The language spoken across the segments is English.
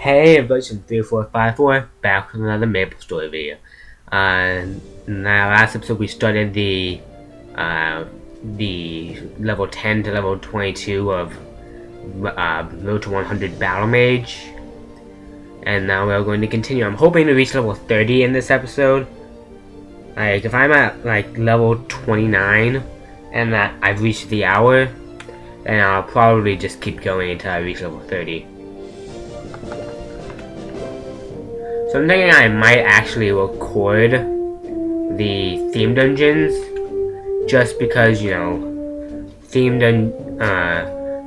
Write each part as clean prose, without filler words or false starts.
Hey, version 3454, back with another Maplestory video. In our last episode we started the level 10 to level 22 of Road to 100 Battle Mage. And now we're going to continue. I'm hoping to reach level 30 in this episode. Like, if I'm at, like, level 29 and that I've reached the hour, then I'll probably just keep going until I reach level 30. So I'm thinking I might actually record the theme dungeons, just because, you know,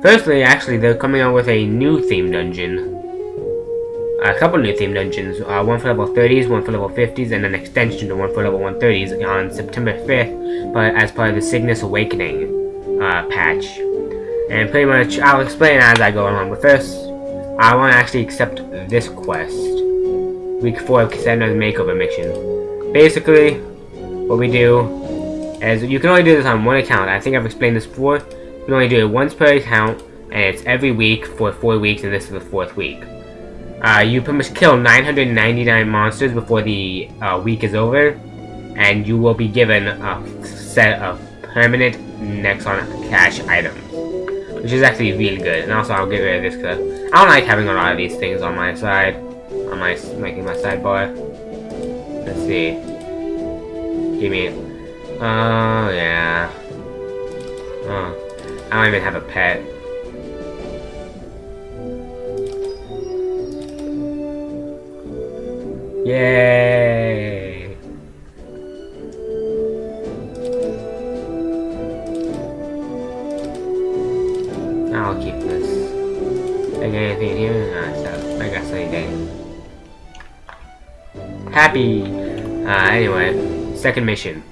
firstly, actually, they're coming out with a new theme dungeon. A couple new theme dungeons, one for level 30s, one for level 50s, and an extension to one for level 130s on September 5th, but as part of the Cygnus Awakening patch. And pretty much, I'll explain as I go along, but first, I want to actually accept this quest. Week 4 of Cassandra's Makeover mission. Basically, what we do is, you can only do this on one account. I think I've explained this before. You can only do it once per account, and it's every week for 4 weeks, and this is the 4th week. You pretty much kill 999 monsters before the week is over, and you will be given a set of permanent Nexon cash items, which is actually really good. And also, I'll get rid of this because I don't like having a lot of these things on my side. Making my sidebar. Let's see. Give me. Oh yeah. Oh, I don't even have a pet. Yay! I'll keep this. I got anything in here? No, so I got something. Happy! Anyway, second mission.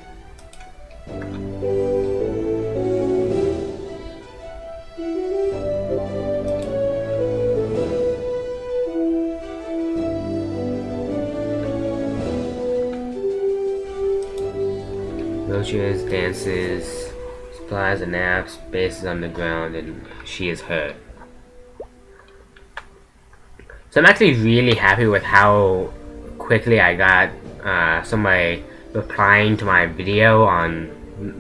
Wheelchairs, dances, supplies and naps, bases on the ground, and she is hurt. So I'm actually really happy with how quickly I got somebody replying to my video on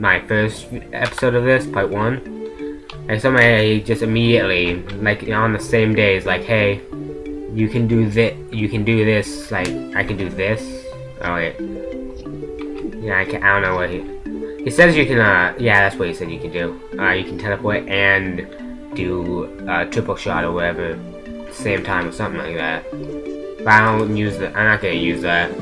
my first episode of this, part 1. Like, somebody just immediately, like, on the same day, is like, hey, you can do this, like, I can do this. Oh wait. Yeah, I don't know what he says you can, yeah, that's what he said you can do. You can teleport and do, triple shot or whatever at the same time or something like that. But I don't use that. I'm not gonna use that.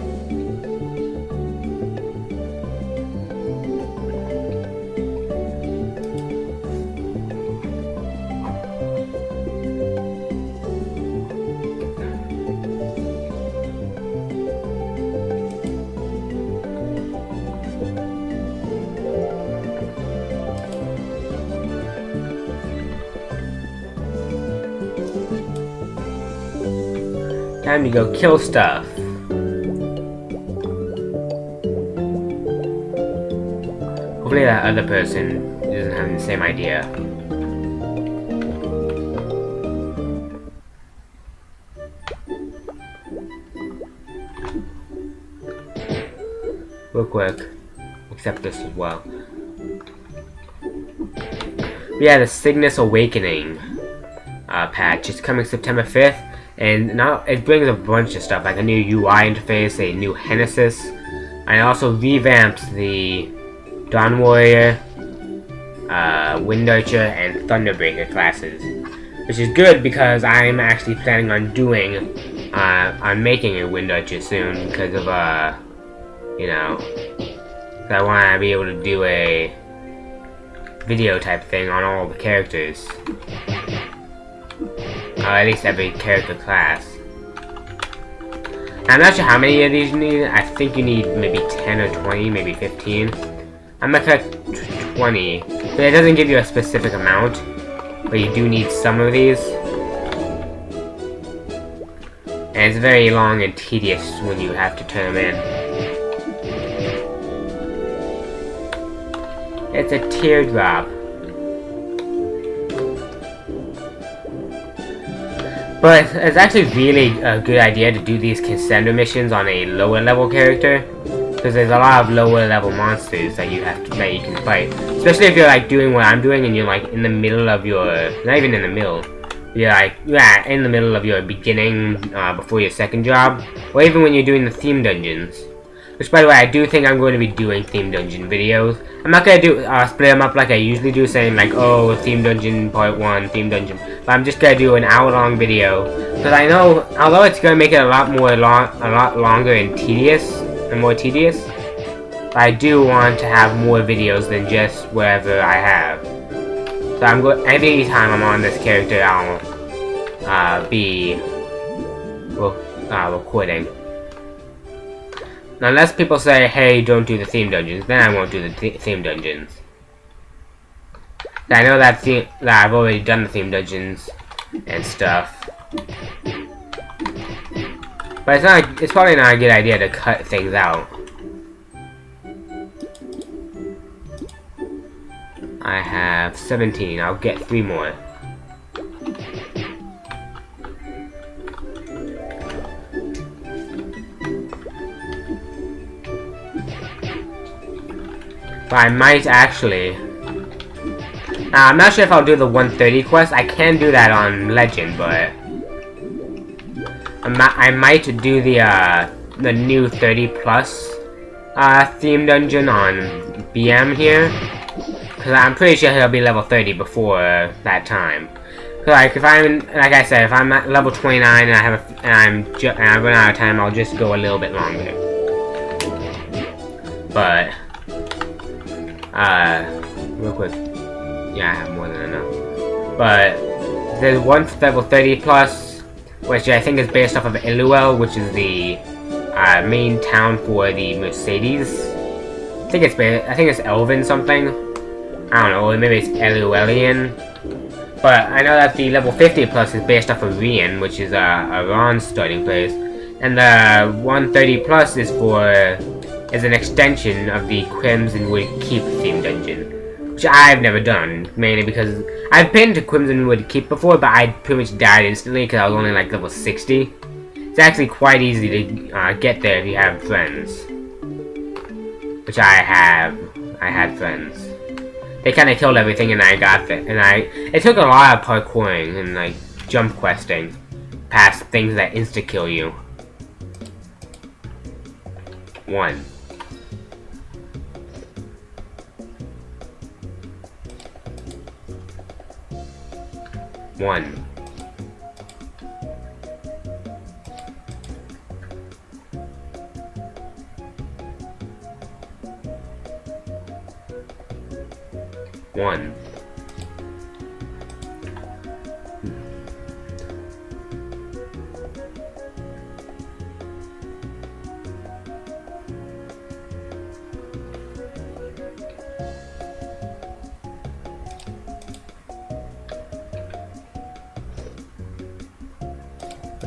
Time to go kill stuff. Hopefully that other person doesn't have the same idea. Real quick, accept this as well. Yeah, the Cygnus Awakening patch. It's coming September 5th. And now it brings a bunch of stuff, like a new UI interface, a new Genesis, and it also revamps the Dawn Warrior, Wind Archer, and Thunderbreaker classes. Which is good because I'm actually planning on doing, on making a Wind Archer soon because of, you know, I want to be able to do a video type thing on all the characters. At least every character class. I'm not sure how many of these you need. I think you need maybe 10 or 20, maybe 15. I'm gonna collect 20, but it doesn't give you a specific amount. But you do need some of these. And it's very long and tedious when you have to turn them in. It's a teardrop. But it's actually really a good idea to do these contender missions on a lower level character, because there's a lot of lower level monsters that you can fight. Especially if you're like doing what I'm doing and you're like in the middle of your, not even in the middle, you're like, yeah, in the middle of your beginning before your second job, or even when you're doing the theme dungeons. Which, by the way, I do think I'm going to be doing theme dungeon videos. I'm not going to do split them up like I usually do, saying like, oh, theme dungeon part 1, theme dungeon. But I'm just going to do an hour-long video, because I know, although it's going to make it a lot longer and more tedious, but I do want to have more videos than just wherever I have. So every time I'm on this character, I'll be recording. Now, unless people say, hey, don't do the theme dungeons, then I won't do the theme dungeons. I know that I've already done the theme dungeons and stuff. But it's probably not a good idea to cut things out. I have 17. I'll get 3 more. But I might actually... I'm not sure if I'll do the 130 quest. I can do that on Legend, but... I might do the new 30 plus theme dungeon on BM here. Because I'm pretty sure he'll be level 30 before that time. So like if like I said, if I'm at level 29 and I run out of time, I'll just go a little bit longer. But real quick, yeah, I have more than enough. But there's one level 30 plus, which I think is based off of Illuel, which is the main town for the Mercedes. I think it's Elven something. I don't know, maybe it's Eluelian. But I know that the level 50 plus is based off of Rian, which is Ron's starting place. And the 130 plus is an extension of the Crimson Wood Keep theme dungeon, which I've never done, mainly because I've been to Crimson Wood Keep before, but I pretty much died instantly because I was only like level 60. It's actually quite easy to get there if you have friends, which I had friends. They kind of killed everything and I got there, and it took a lot of parkouring and like jump questing past things that insta kill you. 1. One.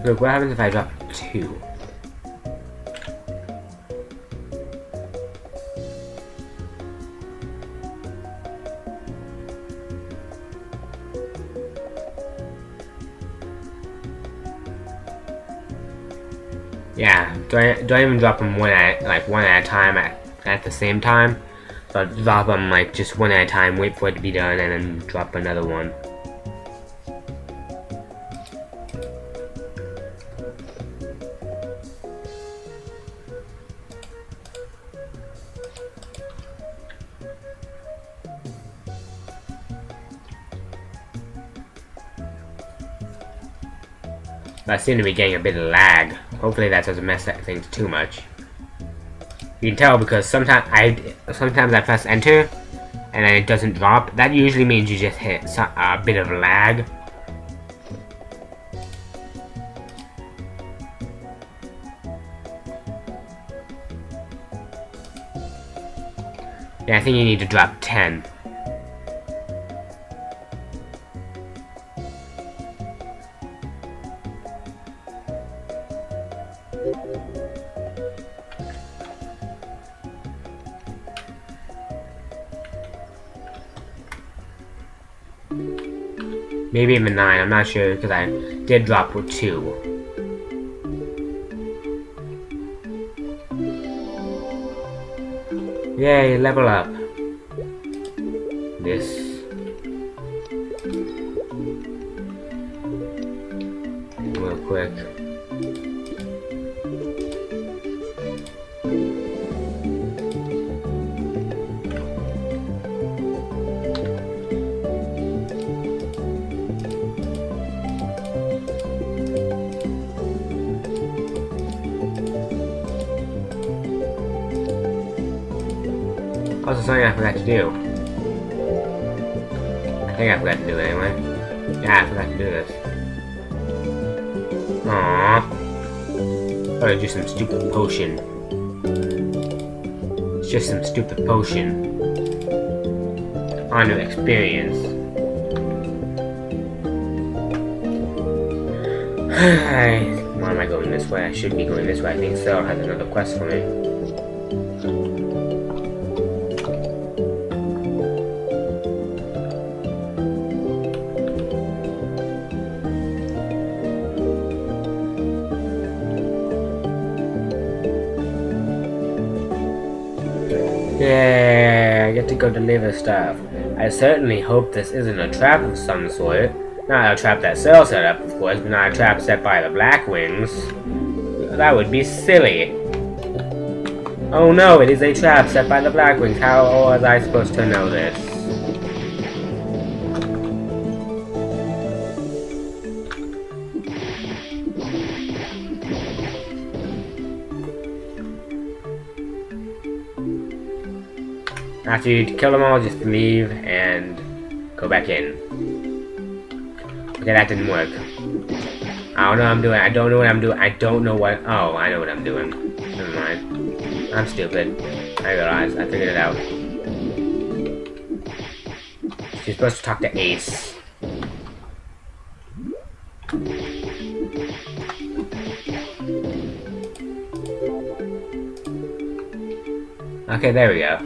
Look, what happens if I drop 2? Yeah, don't even drop them one at a time at the same time. So I'll drop them like just one at a time, wait for it to be done, and then drop another one. I seem to be getting a bit of lag. Hopefully that doesn't mess up things too much. You can tell because sometimes I press enter and then it doesn't drop. That usually means you just hit a bit of lag. Yeah, I think you need to drop 10. Maybe even 9, I'm not sure, because I did drop with 2. Yay, level up. This. Real quick. Also, something I forgot to do. I think I forgot to do it anyway. Yeah, I forgot to do this. Aww. Gotta do some stupid potion. It's just some stupid potion. Honor experience. Why am I going this way? I should be going this way. I think Cell has another quest for me. Yeah, I get to go deliver stuff. I certainly hope this isn't a trap of some sort. Not a trap that Cell set up, of course, but not a trap set by the Blackwings. That would be silly. Oh no, it is a trap set by the Blackwings. How was I supposed to know this? After you kill them all, just leave and go back in. Okay, that didn't work. I don't know what I'm doing. I don't know what I'm doing. I don't know what... Oh, I know what I'm doing. Never mind. I'm stupid. I realized. I figured it out. You're supposed to talk to Ace. Okay, there we go.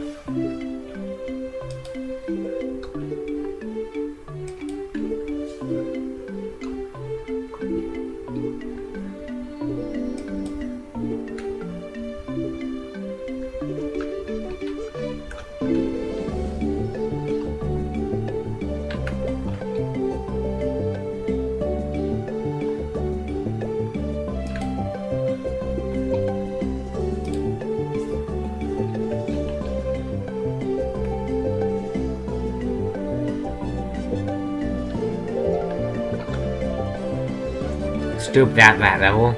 Stooped at that level.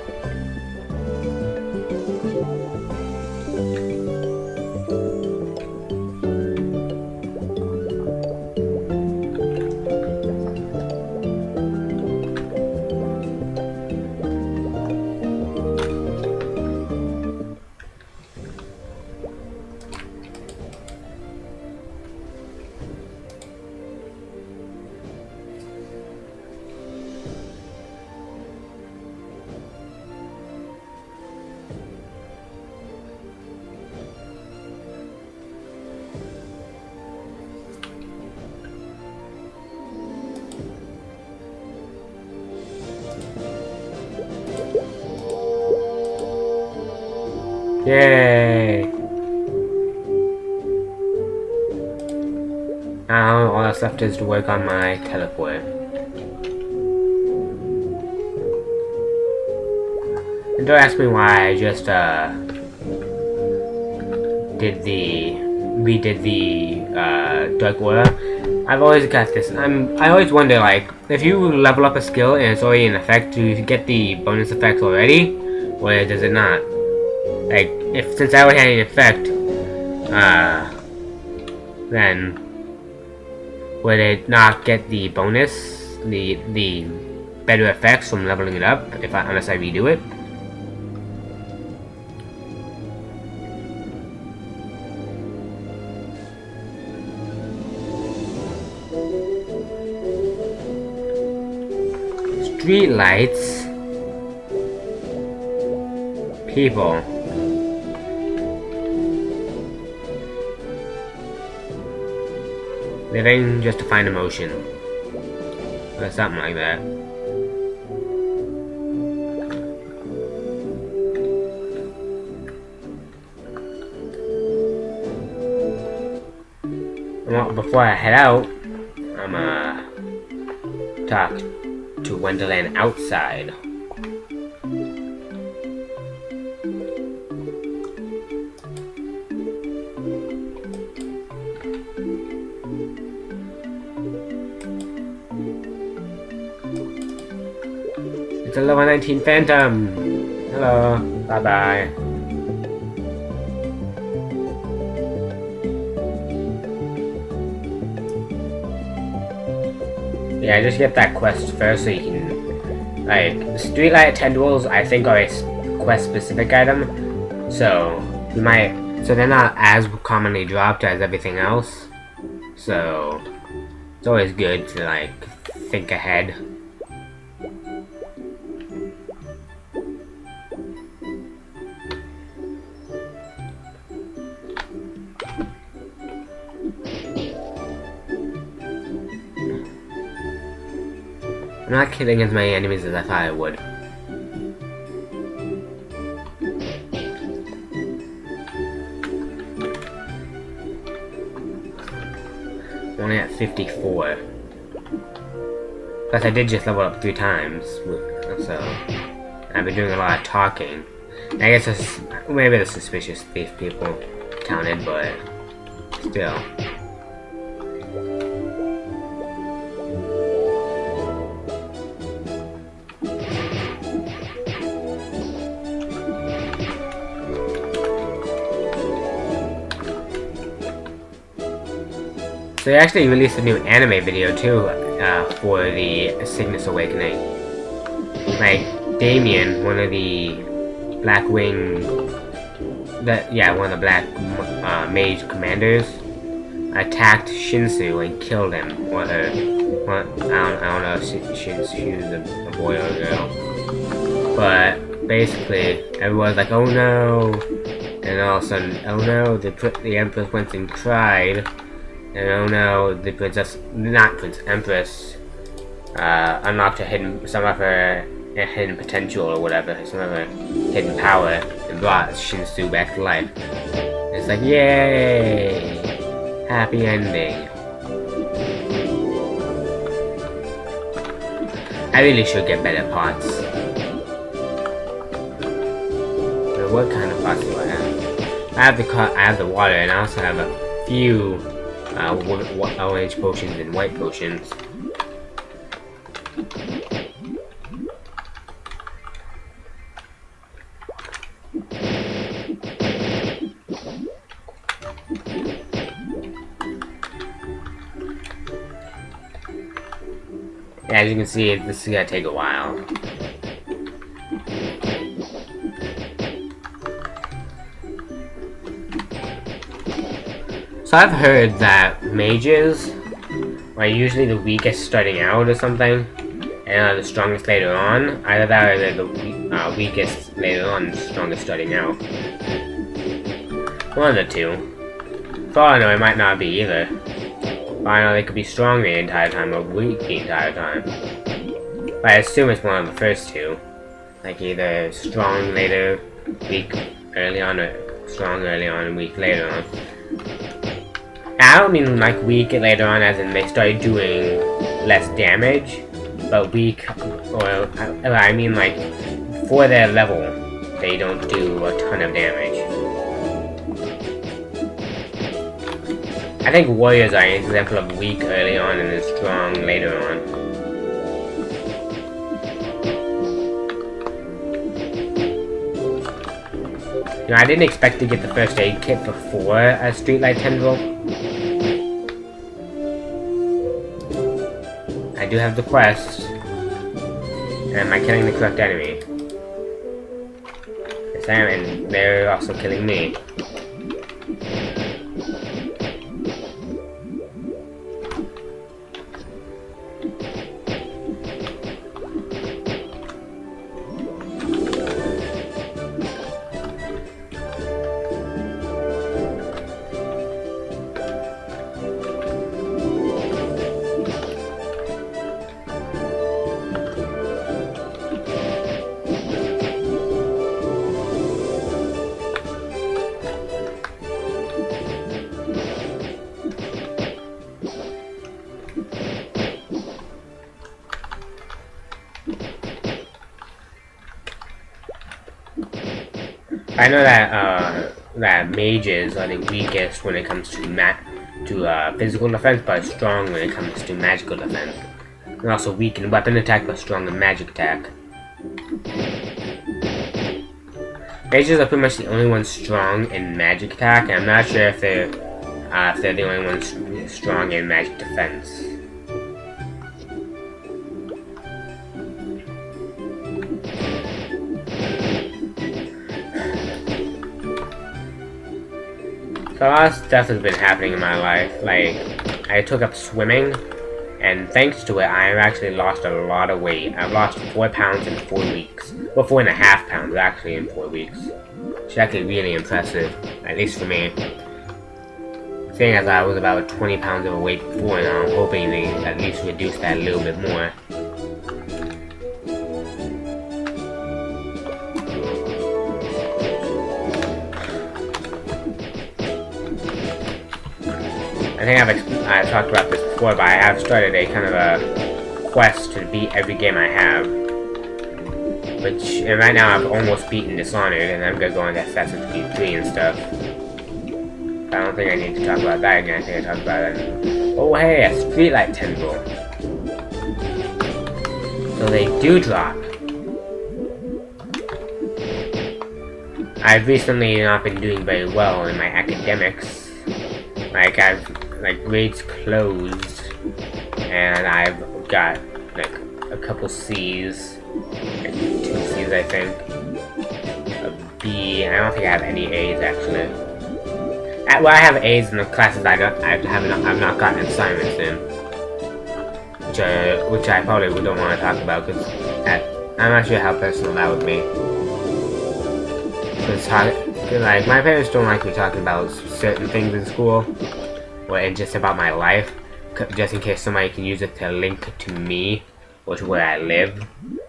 Yay! Now all that's left is to work on my teleport. And don't ask me why I just redid the Dark Aura. I've always got this. I always wonder, like, if you level up a skill and it's already in effect, do you get the bonus effects already, or does it not? Like, since I already had an effect, then would it not get the bonus, the better effects from leveling it up unless I redo it? Street lights, people. Living just to find emotion. Or something like that. Well, before I head out, I'm talk to Wonderland outside. It's a level 19 Phantom! Hello, bye-bye. Yeah, just get that quest first so you can... Like, Streetlight Tendrils, I think, are a quest-specific item. So, you might... So they're not as commonly dropped as everything else. So, it's always good to, like, think ahead. I'm not killing as many enemies as I thought I would. I'm only at 54. Plus I did just level up 3 times, so I've been doing a lot of talking. I guess it's, maybe the suspicious thief people counted, but still. So they actually released a new anime video too for the Cygnus Awakening. Like Damien, one of the Black Wing, one of the Black Mage commanders, attacked Shinsu and killed him. Or her. I don't know if she was a boy or a girl. But basically, everyone's like, "Oh no!" And all of a sudden, "Oh no!" The Empress went and cried. And oh no, the Empress, unlocked some of her hidden potential or whatever, some of her hidden power, and brought Shinsu back to life. And it's like, yay! Happy ending. I really should get better pots. But what kind of pots do I have? I have the water, and I also have a few orange potions and white potions. As you can see, this is gonna take a while. So I've heard that mages are usually the weakest starting out or something, and are the strongest later on. Either that or they're the weakest later on and strongest starting out. One of the two. For all I know, it might not be either. But I know they could be strong the entire time or weak the entire time. But I assume it's one of the first two. Like either strong later, weak early on, or strong early on and weak later on. I don't mean like weak later on as in they start doing less damage, but weak, or I mean like for their level, they don't do a ton of damage. I think warriors are an example of weak early on and then strong later on. You know, I didn't expect to get the first aid kit before a Streetlight Tendril. I do have the quest. And am I killing the correct enemy? Yes I am, and they're also killing me. I know that that mages are the weakest when it comes to physical defense, but strong when it comes to magical defense. They're also weak in weapon attack, but strong in magic attack. Mages are pretty much the only ones strong in magic attack, and I'm not sure if they're the only ones strong in magic defense. So a lot of stuff has been happening in my life. Like, I took up swimming, and thanks to it, I've actually lost a lot of weight. I've lost 4 pounds in 4 weeks. Well, 4.5 pounds actually in 4 weeks. It's actually really impressive, at least for me. Seeing as I was about 20 pounds overweight before, and I'm hoping to at least reduce that a little bit more. I think I've talked about this before, but I have started a kind of a quest to beat every game I have. And right now I've almost beaten Dishonored, and I'm gonna go into Assassin's Creed 3 and stuff. I don't think I need to talk about that again. I think I talked about it. Oh hey, a streetlight tendril. So they do drop. I've recently not been doing very well in my academics. Like grades closed, and I've got like a couple C's, like 2 C's I think, a B. I don't think I have any A's actually. Well, I have A's in the classes I've not gotten assignments in, which I probably don't want to talk about because I'm not sure how personal that would be. Cause like my parents don't like me talking about certain things in school. And just about my life, just in case somebody can use it to link to me or to where I live,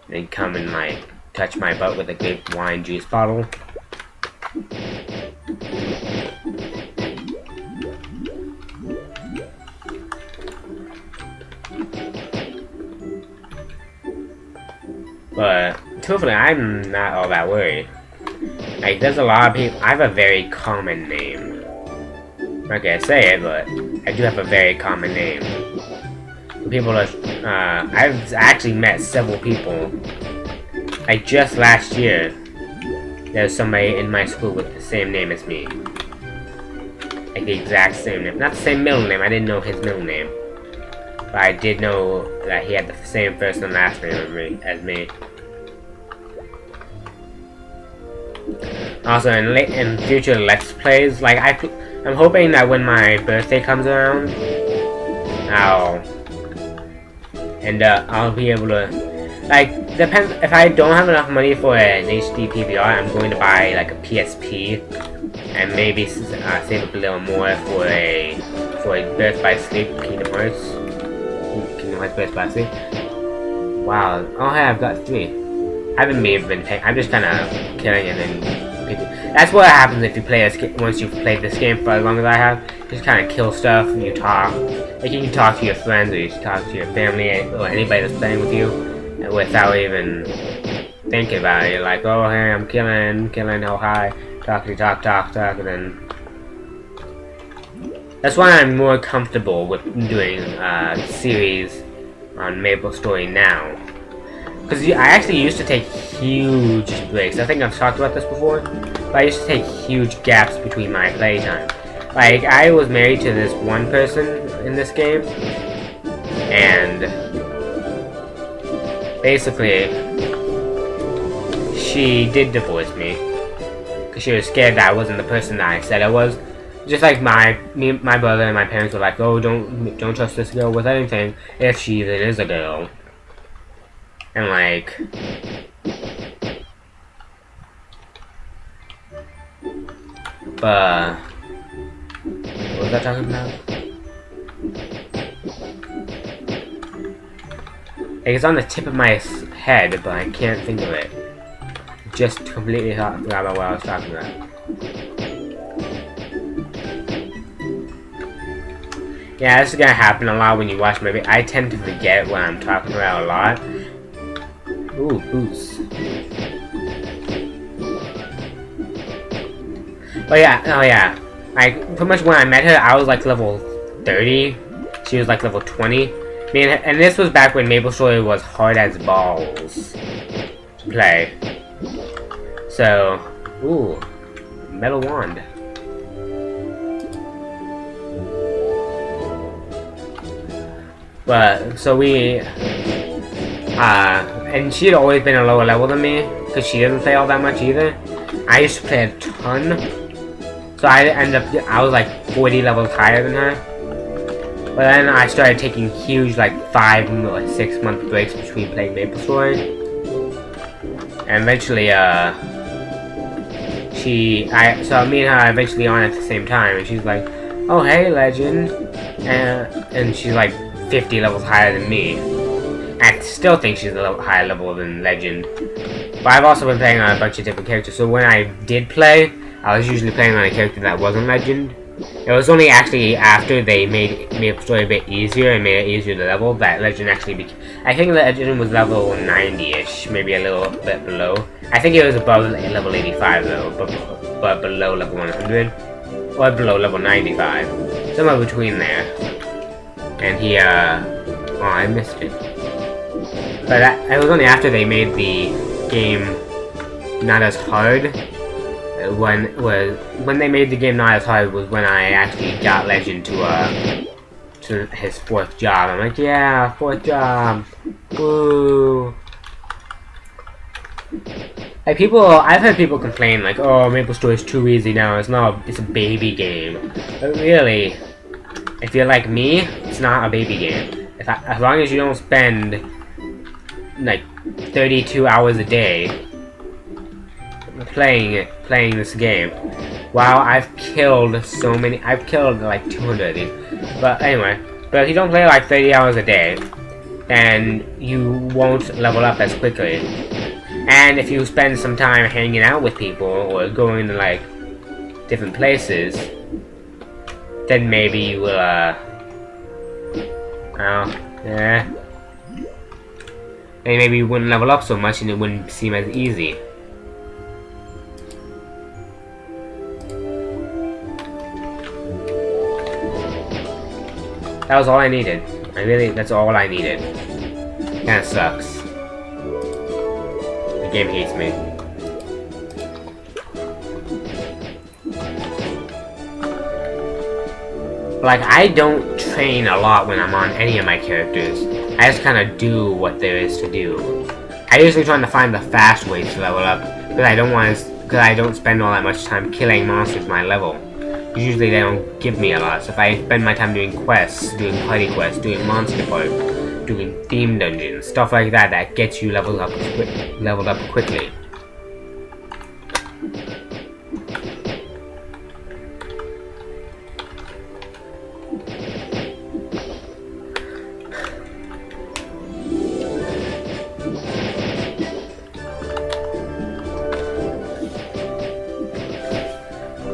and come and like touch my butt with a good wine juice bottle. But truthfully, I'm not all that worried. Like, there's a lot of people. I have a very common name. I'm not gonna say it, but I do have a very common name. People are, I've actually met several people. Like just last year, there was somebody in my school with the same name as me. Like the exact same name. Not the same middle name, I didn't know his middle name. But I did know that he had the same first and last name as me. Also, in future Let's Plays, like I'm hoping that when my birthday comes around, I'll be able to, like, depends, if I don't have enough money for an HD PVR, I'm going to buy like a PSP, and maybe save up a little more for a Birth by Sleep Kingdom Hearts Birth by Sleep. Wow, oh hey, I've got 3. I haven't been paying, I'm just kind of killing it and that's what happens if you play once you've played this game for as long as I have. You just kind of kill stuff and you talk. Like you can talk to your friends or you can talk to your family or anybody that's playing with you without even thinking about it. You're like, oh hey, I'm killing, oh hi, talk, and then that's why I'm more comfortable with doing series on Maplestory now. Because I actually used to take huge breaks. I think I've talked about this before, but I used to take huge gaps between my playtime. Like, I was married to this one person in this game, and basically, she did divorce me. Because she was scared that I wasn't the person that I said I was. Just like my brother and my parents were like, oh, don't trust this girl with anything if she even is a girl. And like, what was I talking about? Like, it's on the tip of my head, but I can't think of it. Just completely forgot about what I was talking about. Yeah, this is gonna happen a lot when you watch my video. I tend to forget what I'm talking about a lot. Ooh, boots. Oh yeah, oh yeah. Like, pretty much when I met her, I was like level 30. She was like level 20. And this was back when Maplestory was hard as balls to play. So, ooh, metal wand. But, so we, and she had always been a lower level than me, because she didn't play all that much either. I used to play a ton, so I was like 40 levels higher than her. But then I started taking huge, like 5 or 6 month breaks between playing Maplestory. And eventually, so me and her are eventually on at the same time, and she's like, oh hey, legend. And she's like 50 levels higher than me. I still think she's a little higher level than legend. But I've also been playing on a bunch of different characters, so when I did play, I was usually playing on a character that wasn't legend. It was only actually after they made Maplestory a bit easier and made it easier to level that legend actually became. I think legend was level 90-ish, maybe a little bit below. I think it was above level 85 though, but below level 100. Or below level 95. Somewhere between there. And he, oh, I missed it. But it was only after they made the game not as hard. When they made the game not as hard was when I actually got Legend to his 4th job. I'm like, yeah, 4th job. Woo. Like I've heard people complain like, oh, Maplestory is too easy now. It's a baby game. But really, if you're like me, it's not a baby game. As long as you don't spend like 32 hours a day playing this game. Wow, I've killed like 200 of these. But anyway, if you don't play like 30 hours a day, then you won't level up as quickly. And if you spend some time hanging out with people or going to like different places, then maybe you will maybe you wouldn't level up so much and it wouldn't seem as easy. That was all I needed. That's all I needed. Kinda sucks. The game hates me. Like, I don't train a lot when I'm on any of my characters. I just kinda do what there is to do. I usually try to find the fast ways to level up, because I don't spend all that much time killing monsters my level. Usually they don't give me a lot, so if I spend my time doing quests, doing party quests, doing monster part, doing theme dungeons, stuff like that, that gets you leveled up quickly.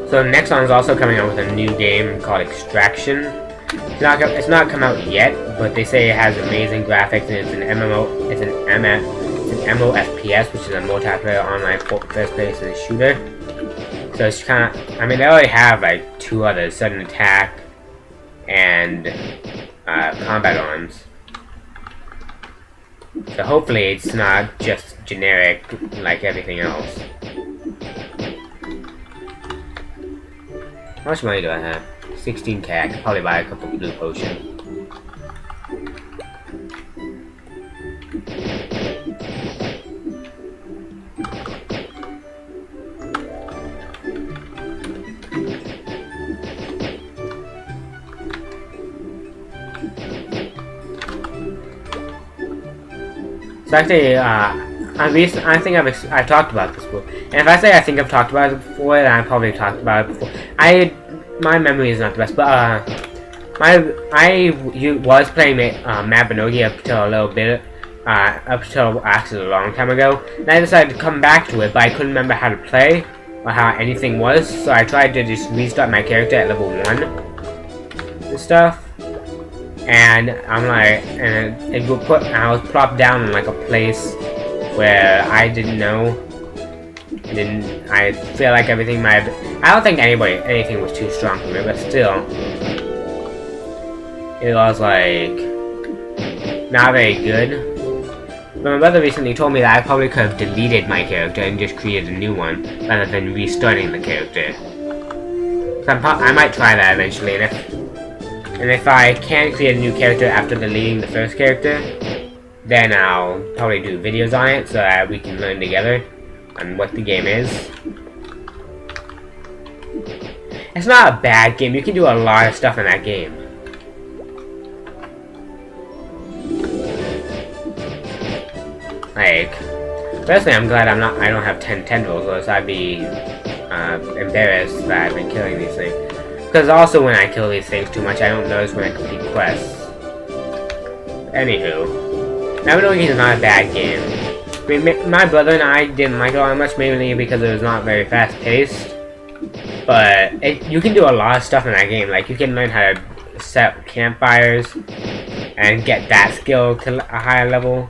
So next on is also coming out with a new game called Extraction. It's not come out yet, but they say it has amazing graphics and it's an MMO. It's an MOFPS, which is a multiplayer online first-person shooter. So it's kind of, I mean, they already have like 2 others: sudden attack and combat arms. So hopefully it's not just generic like everything else. How much money do I have? 16k. I could probably buy a couple of blue potions. So actually, I think I've talked about this before. And if I say I think I've talked about it before, then I probably talked about it before. My memory is not the best, but I was playing Maplestory up till a little bit, up till actually a long time ago. And I decided to come back to it, but I couldn't remember how to play or how anything was, so I tried to just restart my character at level 1 and stuff. And I'm like, I was plopped down in like a place where I didn't know And then I feel like everything might have... I don't think anything was too strong for me, but still. It was like... not very good. But my brother recently told me that I probably could have deleted my character and just created a new one, rather than restarting the character. So I might try that eventually, and if I can't create a new character after deleting the first character, then I'll probably do videos on it so that we can learn together on what the game is. It's not a bad game, you can do a lot of stuff in that game. Like, personally, I'm glad I don't have 10 tendrils, or else I'd be embarrassed that I've been killing these things. Because also when I kill these things too much, I don't notice when I complete quests. Anywho, Maplestory is not a bad game. I mean, my brother and I didn't like it all that much, mainly because it was not very fast-paced. But you can do a lot of stuff in that game. Like, you can learn how to set campfires and get that skill to a higher level.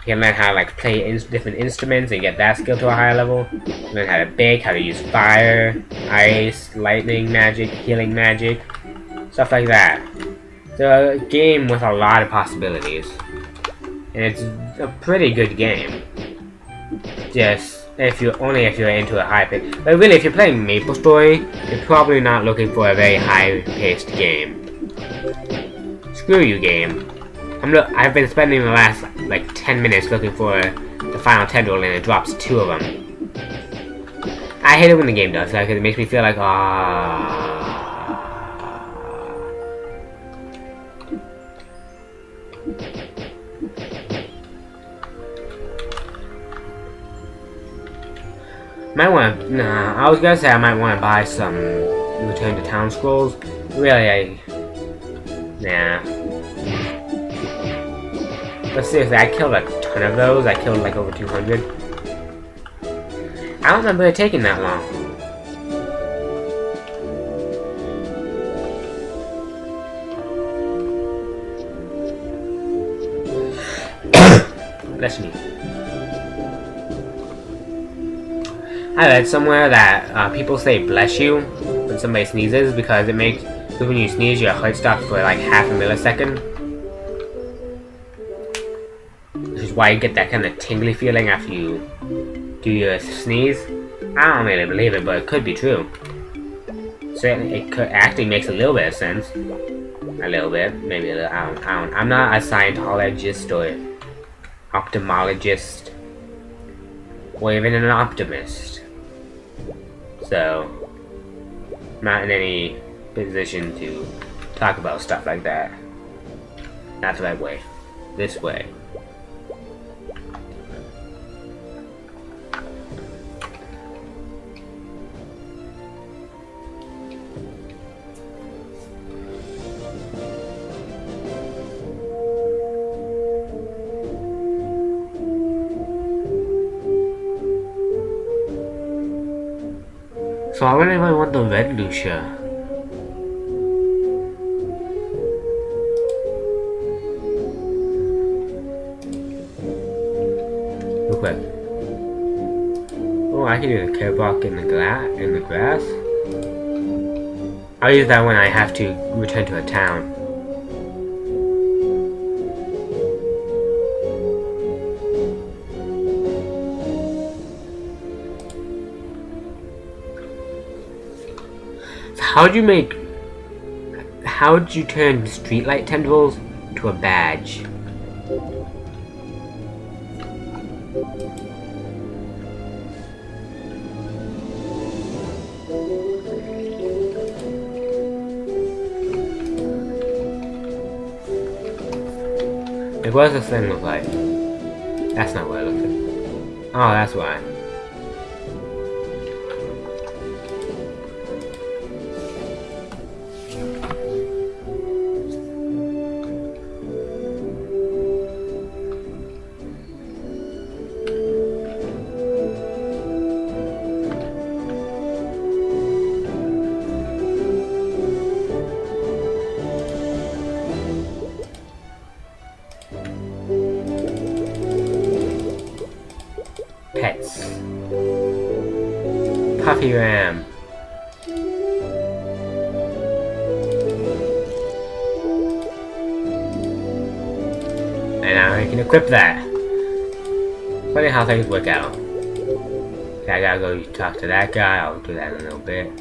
You can learn how to like play different instruments and get that skill to a higher level. Learn how to bake, how to use fire, ice, lightning magic, healing magic, stuff like that. It's a game with a lot of possibilities, and it's a pretty good game. Just if you're into a high pace. But really, if you're playing Maplestory, you're probably not looking for a very high-paced game. Screw you, game. I've been spending the last like 10 minutes looking for the final tendril, and it drops 2 of them. I hate it when the game does that because it makes me feel like I was gonna say I might want to buy some Return to Town scrolls. Really, nah. But seriously, I killed a ton of those. I killed like over 200. I don't remember it taking that long. Bless me. I read somewhere that people say bless you when somebody sneezes because when you sneeze your heart stops for like half a millisecond. Why you get that kind of tingly feeling after you do your sneeze. I don't really believe it, but it could be true. Certainly, it actually makes a little bit of sense. A little bit, maybe a little. I'm not a Scientologist or ophthalmologist, or even an optimist. So, I'm not in any position to talk about stuff like that. Not the right way. This way. So I wonder if I want the red Lucia. Real quick. Oh, I can do the care block in the grass. I'll use that when I have to return to a town. How'd you turn streetlight tendrils to a badge? Like, what does this thing look like? That's not what it looks like. Oh, that's why. Pets. Puffy Ram. And now I can equip that. Funny how things work out. Okay, I gotta go talk to that guy. I'll do that in a little bit.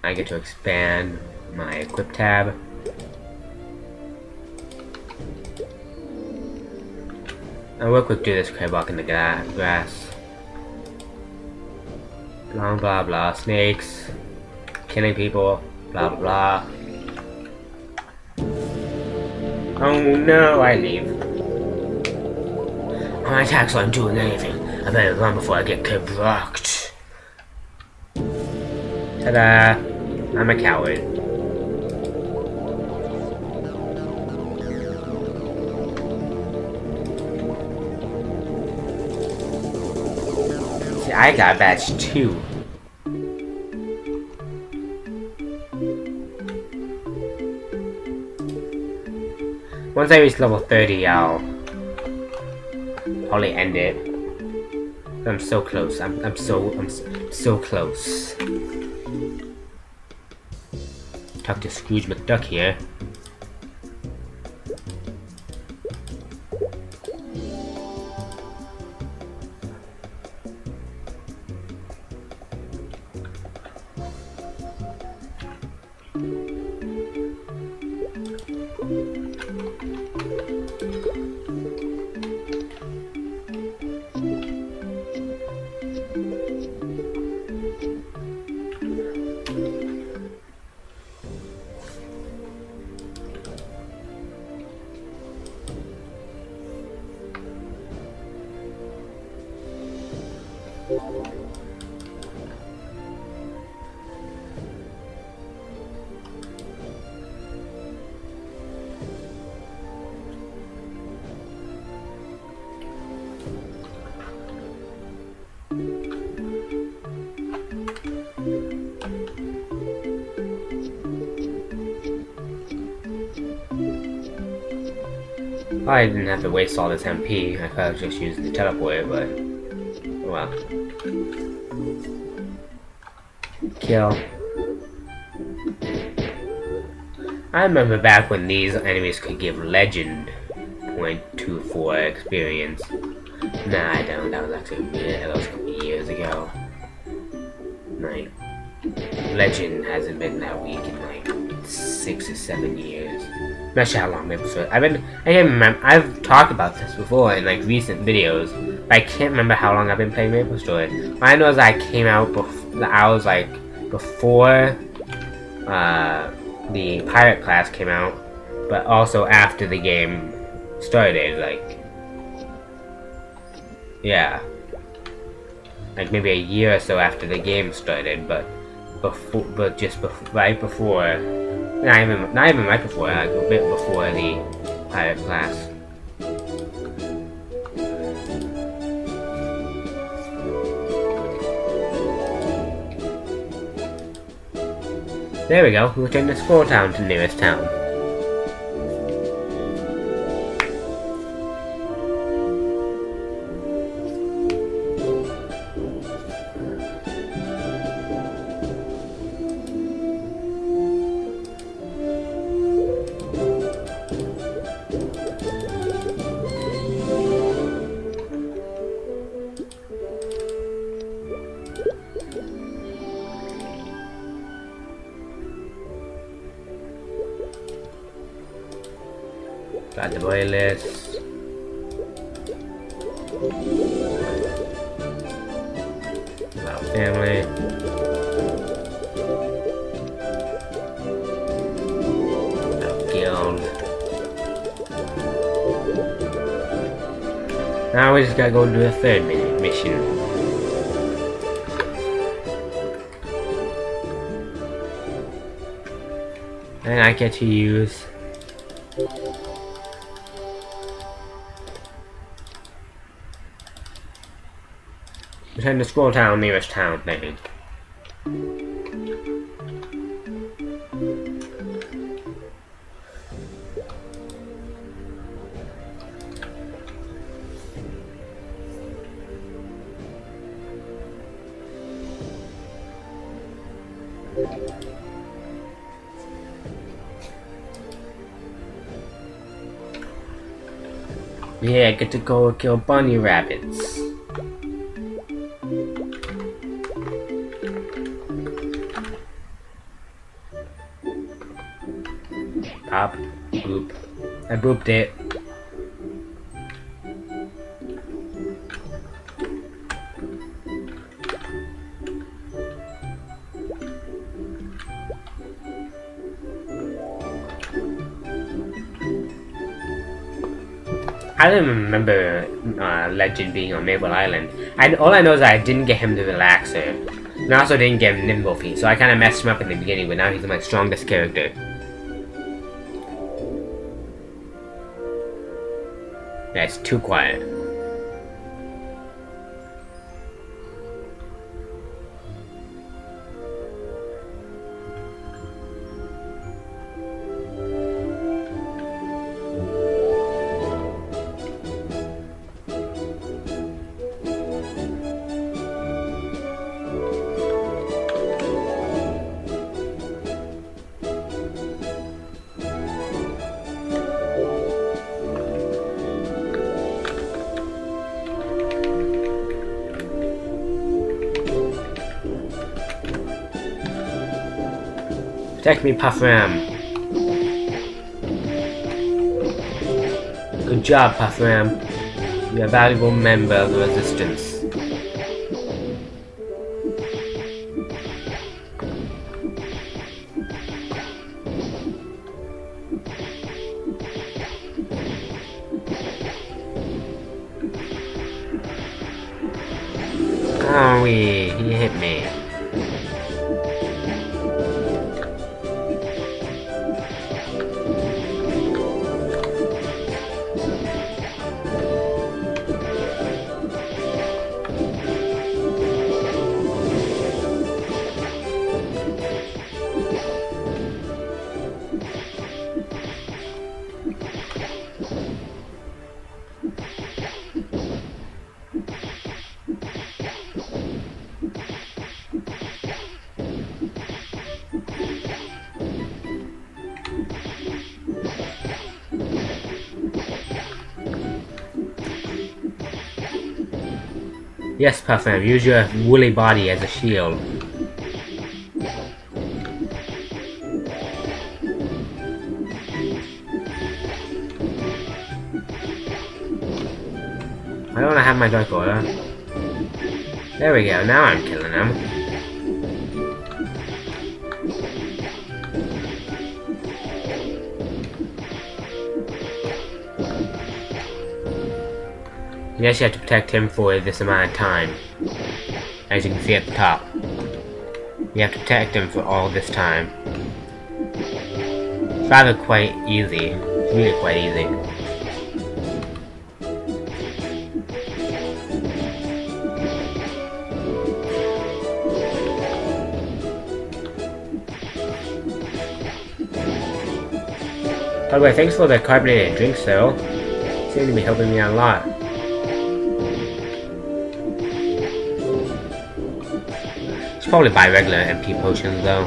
I get to expand my equip tab. And real quick do this crab walk in the grass. Blah blah blah. Snakes. Killing people. Blah blah blah. Oh no, I leave. My attacks aren't doing anything. I better run before I get rocked. Ta-da! I'm a coward. See, I got badge 2. Once I reach level 30, I'll probably end it. I'm so close. I'm so close. Talk to Scrooge McDuck here. I didn't have to waste all this MP. I could have just used the teleport, but well. Kill. I remember back when these enemies could give legend 0.24 experience. Nah, I don't. That was actually that was a couple years ago. Like, legend hasn't been that weak in like 6 or 7 years. I'm not sure how long Maplestory. I can't remember. I've talked about this before in like recent videos. But I can't remember how long I've been playing Maplestory. I know that I came out before the pirate class came out, but also after the game started. Like, yeah, like maybe a year or so after the game started, but right before. Not even right before, like a bit before the pirate class. There we go, return to Scroll Town to nearest town. Got the wireless. About family. About guild. Now we just gotta go do a third mission. And I get to use return to Scroll Town, nearest town thing. Yeah, I get to go kill bunny rabbits. Pop, boop. I booped it. I don't remember Legend being on Maple Island. All I know is that I didn't get him the Relaxer. And I also didn't get him Nimble Feet, so I kind of messed him up in the beginning, but now he's my strongest character. Yeah, it's too quiet. Protect me, Puff Ram. Good job, Puff Ram. You're a valuable member of the Resistance. Oh, he hit me. Yes, Puffman, use your woolly body as a shield. I don't want to have my Dark Order. There we go, now I'm killing him. Yes, you have to protect him for this amount of time. As you can see at the top. You have to protect him for all this time. It's rather quite easy. It's really quite easy. By the way, thanks for the carbonated drinks though. Seem to be helping me out a lot. Should probably buy regular MP potions though.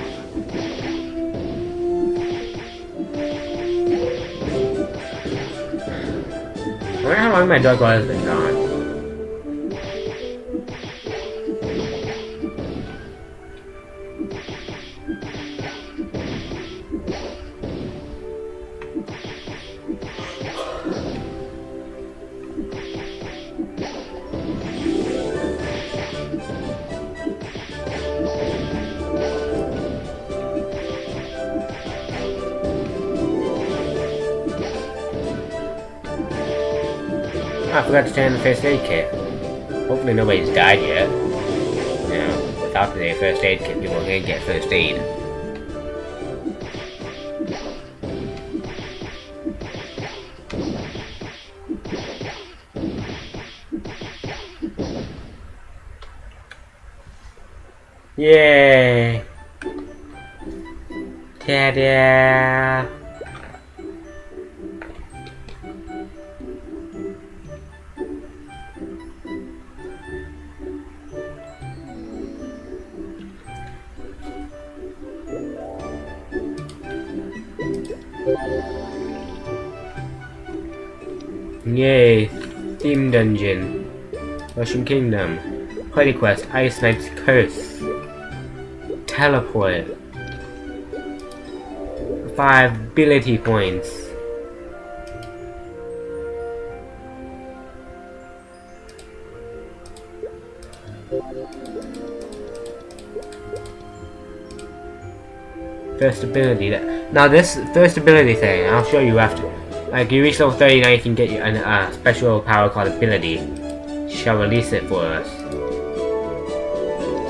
I wonder how long my Dark Order has been gone. I forgot to turn the first aid kit. Hopefully nobody's died yet. You know, without the first aid kit, people can't get first aid. Yay! Ta-da! Yay! Theme Dungeon. Russian Kingdom. Party Quest. Ice Knight's Curse. Teleport. 5 ability points. First ability. Now this first ability thing, I'll show you after. Like you reach level 30 now, you can get a special power called ability. Shall release it for us.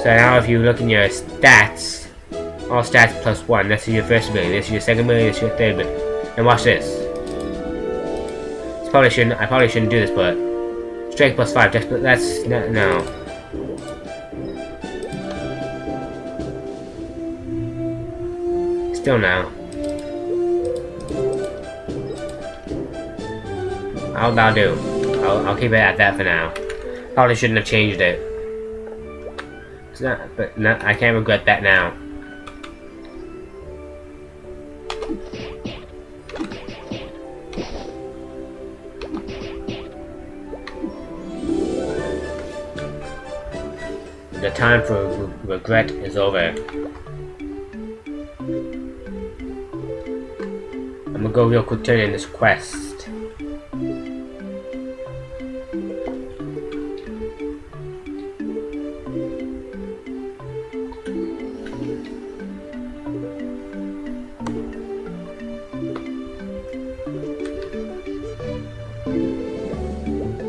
So now if you look in your stats, all stats plus 1. This is your first ability. This is your second ability. This is your third ability. And watch this. I probably shouldn't do this, but strength plus 5. That's no. Still now. I'll do. I'll keep it at that for now. Probably shouldn't have changed it. It's not, but no, I can't regret that now. The time for regret is over. I'm gonna go real quick turn in this quest.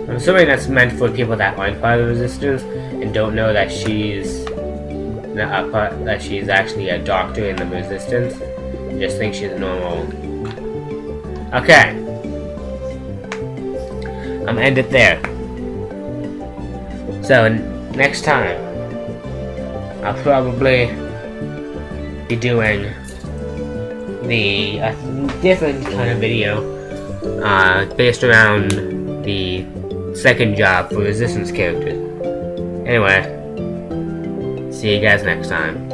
I'm assuming that's meant for people that aren't part of the Resistance and don't know that she's actually a doctor in the Resistance. Just think she's normal. Okay. I'm gonna end it there. So next time, I'll probably be doing a different kind of video based around the second job for Resistance characters. Anyway, see you guys next time.